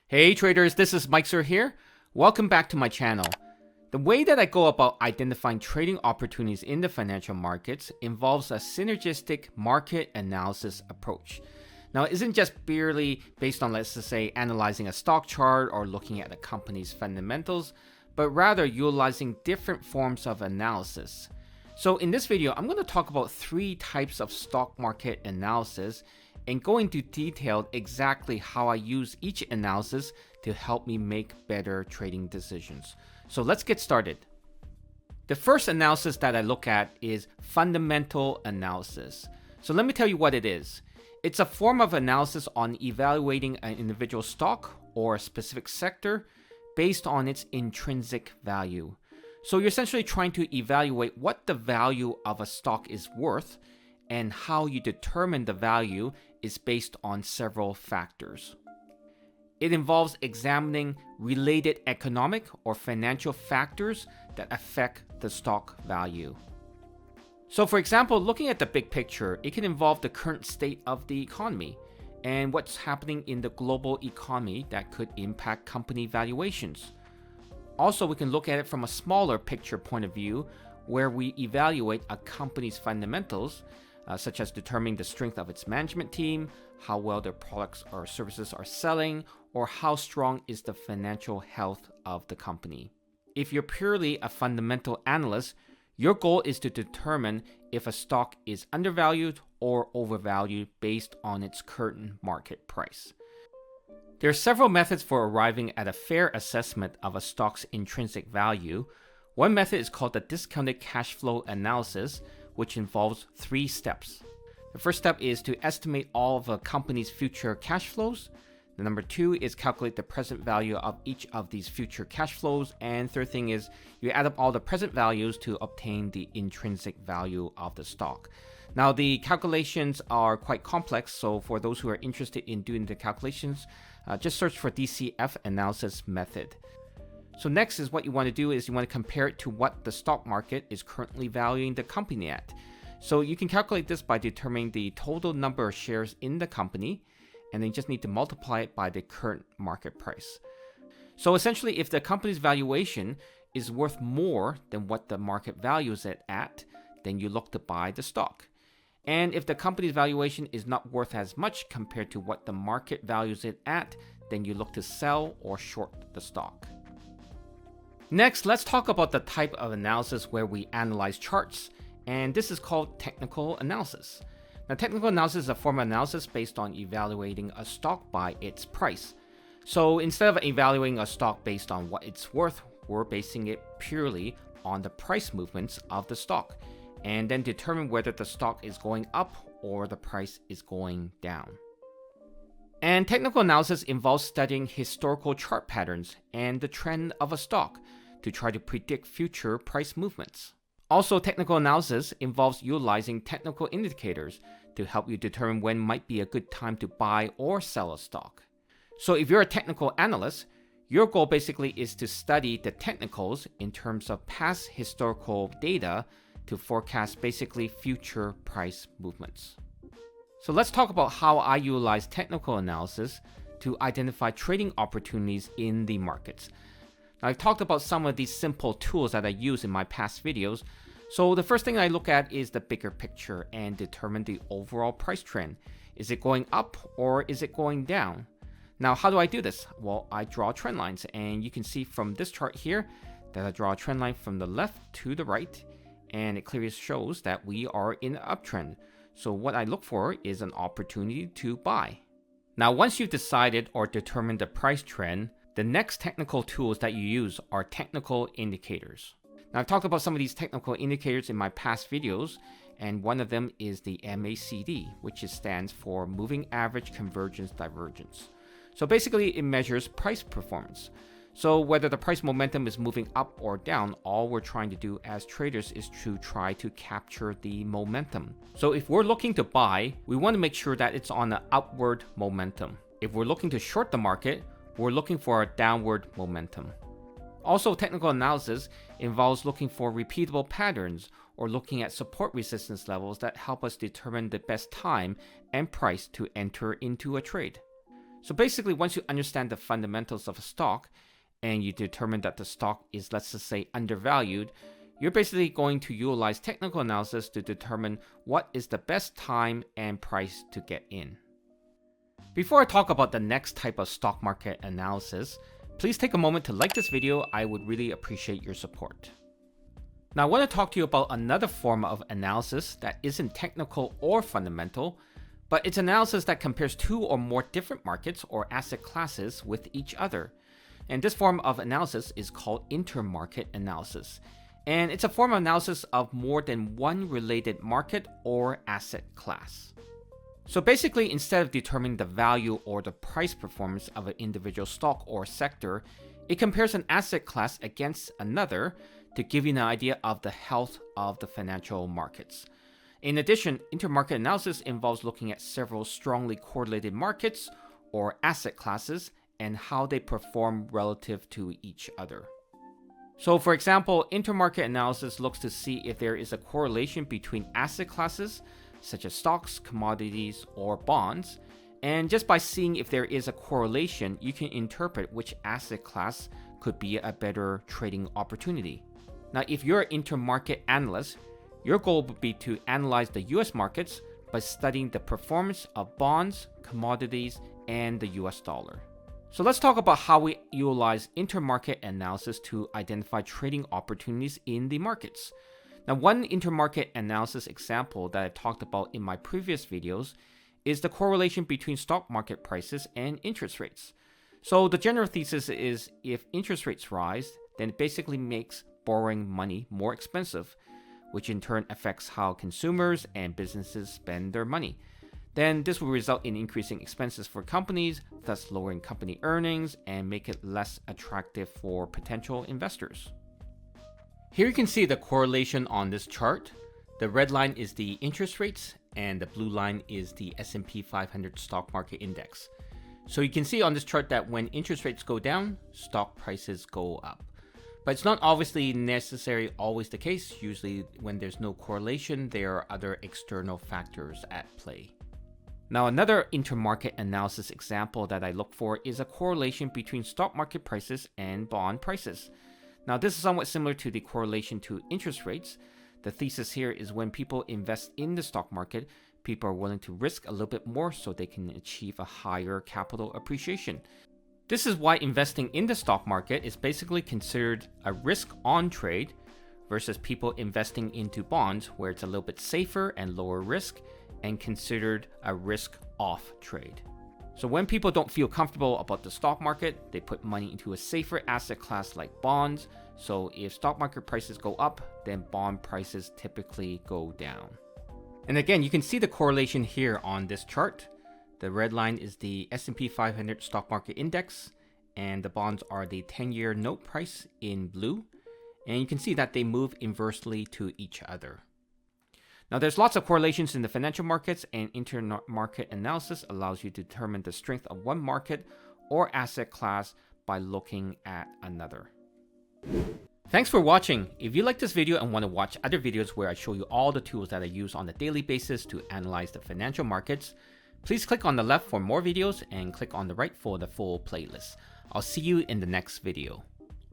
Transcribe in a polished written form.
Hey traders, this is Mike Sir here. Welcome back to my channel. The way that I go about identifying trading opportunities in the financial markets involves a synergistic market analysis approach. Now, it isn't just purely based on, let's just say, analyzing a stock chart or looking at a company's fundamentals, but rather utilizing different forms of analysis. So in this video, I'm going to talk about 3 types of stock market analysis and go into detail exactly how I use each analysis to help me make better trading decisions. So let's get started. The first analysis that I look at is fundamental analysis. So let me tell you what it is. It's a form of analysis on evaluating an individual stock or a specific sector based on its intrinsic value. So you're essentially trying to evaluate what the value of a stock is worth, and how you determine the value is based on several factors. It involves examining related economic or financial factors that affect the stock value. So for example, looking at the big picture, it can involve the current state of the economy and what's happening in the global economy that could impact company valuations. Also, we can look at it from a smaller picture point of view, where we evaluate a company's fundamentals, such as determining the strength of its management team, how well their products or services are selling, or how strong is the financial health of the company. If you're purely a fundamental analyst, your goal is to determine if a stock is undervalued or overvalued based on its current market price. There are several methods for arriving at a fair assessment of a stock's intrinsic value. One method is called the discounted cash flow analysis, which involves 3 steps. The first step is to estimate all of a company's future cash flows. The number 2 is calculate the present value of each of these future cash flows. And third thing is you add up all the present values to obtain the intrinsic value of the stock. Now, the calculations are quite complex, so for those who are interested in doing the calculations, just search for DCF analysis method. So next is what you want to do is you want to compare it to what the stock market is currently valuing the company at. So you can calculate this by determining the total number of shares in the company, and then you just need to multiply it by the current market price. So essentially, if the company's valuation is worth more than what the market values it at, then you look to buy the stock. And if the company's valuation is not worth as much compared to what the market values it at, then you look to sell or short the stock. Next, let's talk about the type of analysis where we analyze charts, and this is called technical analysis. Now, technical analysis is a form of analysis based on evaluating a stock by its price. So instead of evaluating a stock based on what it's worth, we're basing it purely on the price movements of the stock, and then determine whether the stock is going up or the price is going down. And technical analysis involves studying historical chart patterns and the trend of a stock to try to predict future price movements. Also, technical analysis involves utilizing technical indicators to help you determine when might be a good time to buy or sell a stock. So if you're a technical analyst, your goal basically is to study the technicals in terms of past historical data to forecast basically future price movements. So let's talk about how I utilize technical analysis to identify trading opportunities in the markets. Now, I've talked about some of these simple tools that I use in my past videos. So the first thing I look at is the bigger picture and determine the overall price trend. Is it going up or is it going down? Now, how do I do this? Well, I draw trend lines, and you can see from this chart here that I draw a trend line from the left to the right, and it clearly shows that we are in an uptrend. So what I look for is an opportunity to buy. Now, once you've decided or determined the price trend, the next technical tools that you use are technical indicators. Now, I've talked about some of these technical indicators in my past videos, and one of them is the MACD, which stands for Moving Average Convergence Divergence. So basically, it measures price performance. So whether the price momentum is moving up or down, all we're trying to do as traders is to try to capture the momentum. So if we're looking to buy, we want to make sure that it's on an upward momentum. If we're looking to short the market, we're looking for a downward momentum. Also, technical analysis involves looking for repeatable patterns or looking at support resistance levels that help us determine the best time and price to enter into a trade. So basically, once you understand the fundamentals of a stock and you determine that the stock is, let's just say, undervalued, you're basically going to utilize technical analysis to determine what is the best time and price to get in. Before I talk about the next type of stock market analysis, please take a moment to like this video. I would really appreciate your support. Now, I want to talk to you about another form of analysis that isn't technical or fundamental, but it's analysis that compares two or more different markets or asset classes with each other. And this form of analysis is called intermarket analysis. And it's a form of analysis of more than one related market or asset class. So basically, instead of determining the value or the price performance of an individual stock or sector, it compares an asset class against another to give you an idea of the health of the financial markets. In addition, intermarket analysis involves looking at several strongly correlated markets or asset classes and how they perform relative to each other. So for example, intermarket analysis looks to see if there is a correlation between asset classes, such as stocks, commodities, or bonds. And just by seeing if there is a correlation, you can interpret which asset class could be a better trading opportunity. Now, if you're an intermarket analyst, your goal would be to analyze the US markets by studying the performance of bonds, commodities, and the US dollar. So let's talk about how we utilize intermarket analysis to identify trading opportunities in the markets. Now, one intermarket analysis example that I talked about in my previous videos is the correlation between stock market prices and interest rates. So the general thesis is if interest rates rise, then it basically makes borrowing money more expensive, which in turn affects how consumers and businesses spend their money. Then this will result in increasing expenses for companies, thus lowering company earnings and make it less attractive for potential investors. Here you can see the correlation on this chart. The red line is the interest rates and the blue line is the S&P 500 stock market index. So you can see on this chart that when interest rates go down, stock prices go up. But it's not obviously necessarily always the case. Usually when there's no correlation, there are other external factors at play. Now, another intermarket analysis example that I look for is a correlation between stock market prices and bond prices. Now, this is somewhat similar to the correlation to interest rates. The thesis here is when people invest in the stock market, people are willing to risk a little bit more so they can achieve a higher capital appreciation. This is why investing in the stock market is basically considered a risk-on trade versus people investing into bonds where it's a little bit safer and lower risk and considered a risk-off trade. So when people don't feel comfortable about the stock market, they put money into a safer asset class like bonds. So if stock market prices go up, then bond prices typically go down. And again, you can see the correlation here on this chart. The red line is the S&P 500 stock market index, and the bonds are the 10-year note price in blue. And you can see that they move inversely to each other. Now, there's lots of correlations in the financial markets, and intermarket analysis allows you to determine the strength of one market or asset class by looking at another. Thanks for watching. If you like this video and want to watch other videos where I show you all the tools that I use on a daily basis to analyze the financial markets, please click on the left for more videos and click on the right for the full playlist. I'll see you in the next video.